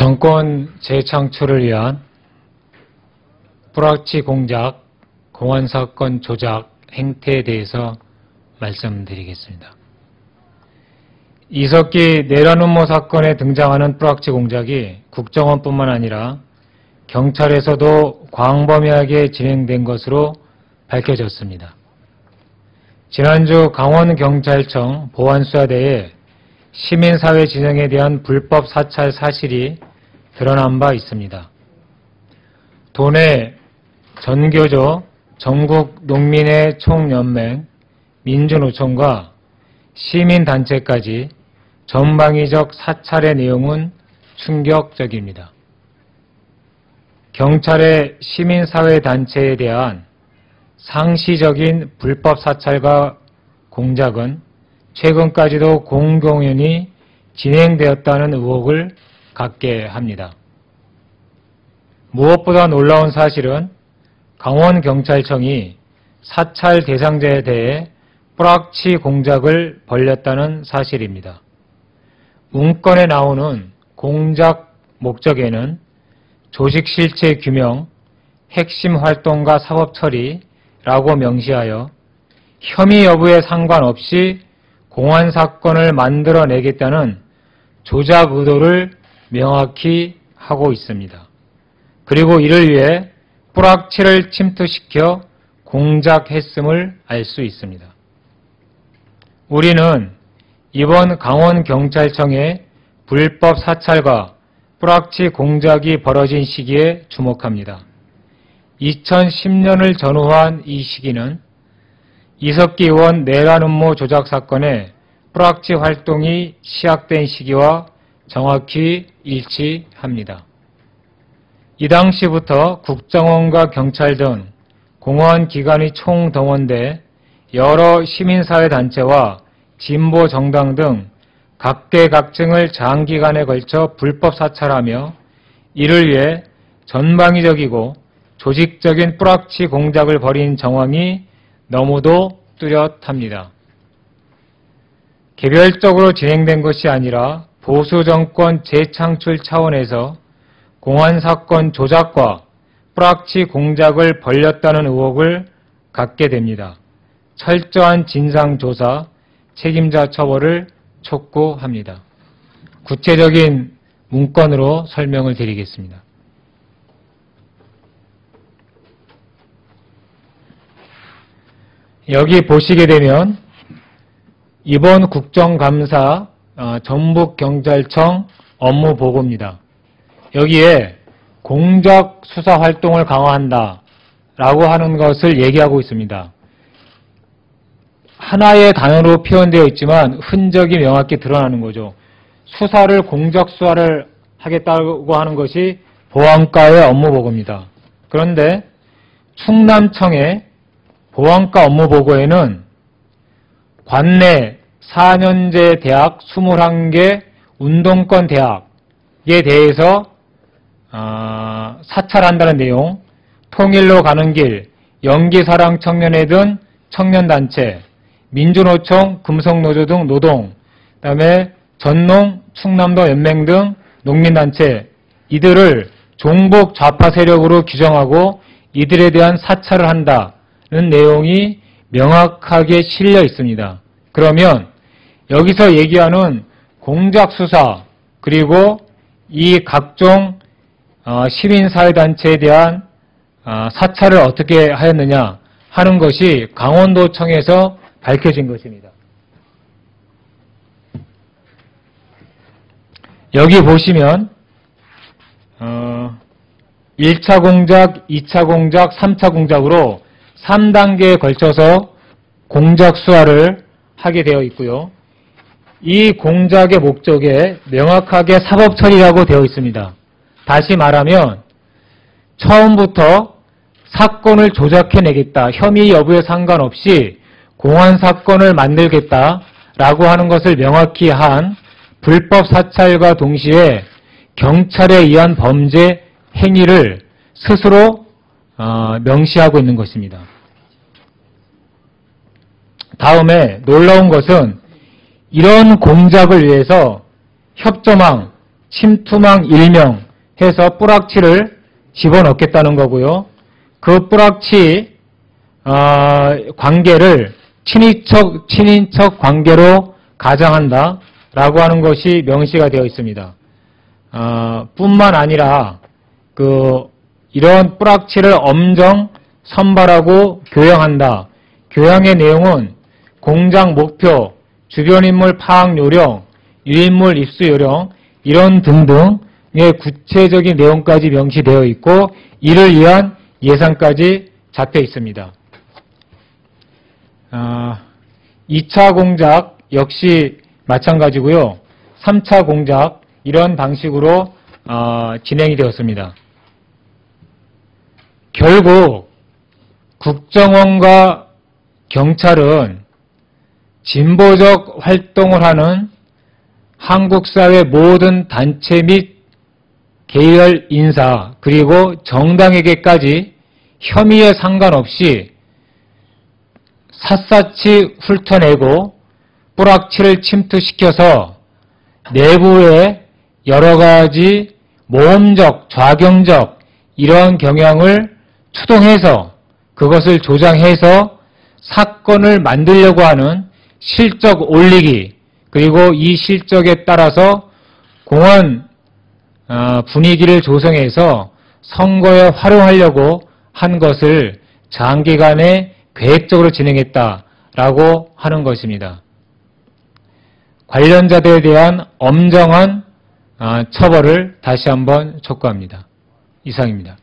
정권 재창출을 위한 불합치 공작, 공안사건 조작 행태에 대해서 말씀드리겠습니다. 이석기 내란 음모 사건에 등장하는 불합치 공작이 국정원뿐만 아니라 경찰에서도 광범위하게 진행된 것으로 밝혀졌습니다. 지난주 강원경찰청 보안수사대에 시민사회 진영에 대한 불법 사찰 사실이 드러난 바 있습니다. 도내 전교조 전국농민회 총연맹, 민주노총과 시민단체까지 전방위적 사찰의 내용은 충격적입니다. 경찰의 시민사회단체에 대한 상시적인 불법 사찰과 공작은 최근까지도 공공연히 진행되었다는 의혹을 갖게 합니다. 무엇보다 놀라운 사실은 강원경찰청이 사찰 대상자에 대해 불합치 공작을 벌였다는 사실입니다. 문건에 나오는 공작 목적에는 조직 실체 규명, 핵심 활동과 사법 처리라고 명시하여 혐의 여부에 상관없이 공안 사건을 만들어내겠다는 조작 의도를 명확히 하고 있습니다. 그리고 이를 위해 불합치를 침투시켜 공작했음을 알 수 있습니다. 우리는 이번 강원경찰청의 불법 사찰과 불합치 공작이 벌어진 시기에 주목합니다. 2010년을 전후한 이 시기는 이석기 의원 내란 음모 조작 사건의 불합치 활동이 시작된 시기와 정확히 일치합니다. 이 당시부터 국정원과 경찰 등 공안기관이 총동원돼 여러 시민사회단체와 진보정당 등 각계각층을 장기간에 걸쳐 불법 사찰하며 이를 위해 전방위적이고 조직적인 불합치 공작을 벌인 정황이 너무도 뚜렷합니다. 개별적으로 진행된 것이 아니라 보수정권 재창출 차원에서 공안사건 조작과 불합치 공작을 벌였다는 의혹을 갖게 됩니다. 철저한 진상조사, 책임자 처벌을 촉구합니다. 구체적인 문건으로 설명을 드리겠습니다. 여기 보시게 되면 이번 국정감사 전북경찰청 업무보고입니다. 여기에 공작 수사 활동을 강화한다 라고 하는 것을 얘기하고 있습니다. 하나의 단어로 표현되어 있지만 흔적이 명확히 드러나는 거죠. 수사를 공작 수사를 하겠다고 하는 것이 보안과의 업무보고입니다. 그런데 충남청의 보안과 업무보고에는 관내 4년제 대학 21개 운동권 대학에 대해서 사찰한다는 내용, 통일로 가는 길, 연기사랑 청년회 등 청년단체, 민주노총, 금속노조 등 노동, 그다음에 전농, 충남도 연맹 등 농민단체, 이들을 종북 좌파 세력으로 규정하고 이들에 대한 사찰을 한다는 내용이 명확하게 실려 있습니다. 그러면 여기서 얘기하는 공작수사 그리고 이 각종 시민사회단체에 대한 사찰을 어떻게 하였느냐 하는 것이 강원도청에서 밝혀진 것입니다. 여기 보시면 1차 공작, 2차 공작, 3차 공작으로 3단계에 걸쳐서 공작 수사를 하게 되어 있고요. 이 공작의 목적에 명확하게 사법 처리라고 되어 있습니다. 다시 말하면 처음부터 사건을 조작해내겠다, 혐의 여부에 상관없이 공안 사건을 만들겠다라고 하는 것을 명확히 한 불법 사찰과 동시에 경찰에 의한 범죄 행위를 스스로 명시하고 있는 것입니다. 다음에 놀라운 것은 이런 공작을 위해서 협조망, 침투망 일명해서 뿌락치를 집어넣겠다는 거고요. 그 뿌락치 관계를 친인척 관계로 가정한다 라고 하는 것이 명시가 되어 있습니다. 뿐만 아니라 이런 뿌락치를 엄정 선발하고 교양한다. 교양의 내용은 공작 목표, 주변 인물 파악 요령, 유인물 입수 요령 이런 등등의 구체적인 내용까지 명시되어 있고 이를 위한 예산까지 잡혀 있습니다. 2차 공작 역시 마찬가지고요. 3차 공작 이런 방식으로 진행이 되었습니다. 결국 국정원과 경찰은 진보적 활동을 하는 한국 사회 모든 단체 및 계열 인사 그리고 정당에게까지 혐의에 상관없이 샅샅이 훑어내고 뿌락치를 침투시켜서 내부에 여러 가지 모험적, 좌경적 이런 경향을 추동해서 그것을 조장해서 사건을 만들려고 하는 실적 올리기 그리고 이 실적에 따라서 공원 분위기를 조성해서 선거에 활용하려고 한 것을 장기간에 계획적으로 진행했다라고 하는 것입니다. 관련자들에 대한 엄정한 처벌을 다시 한번 촉구합니다. 이상입니다.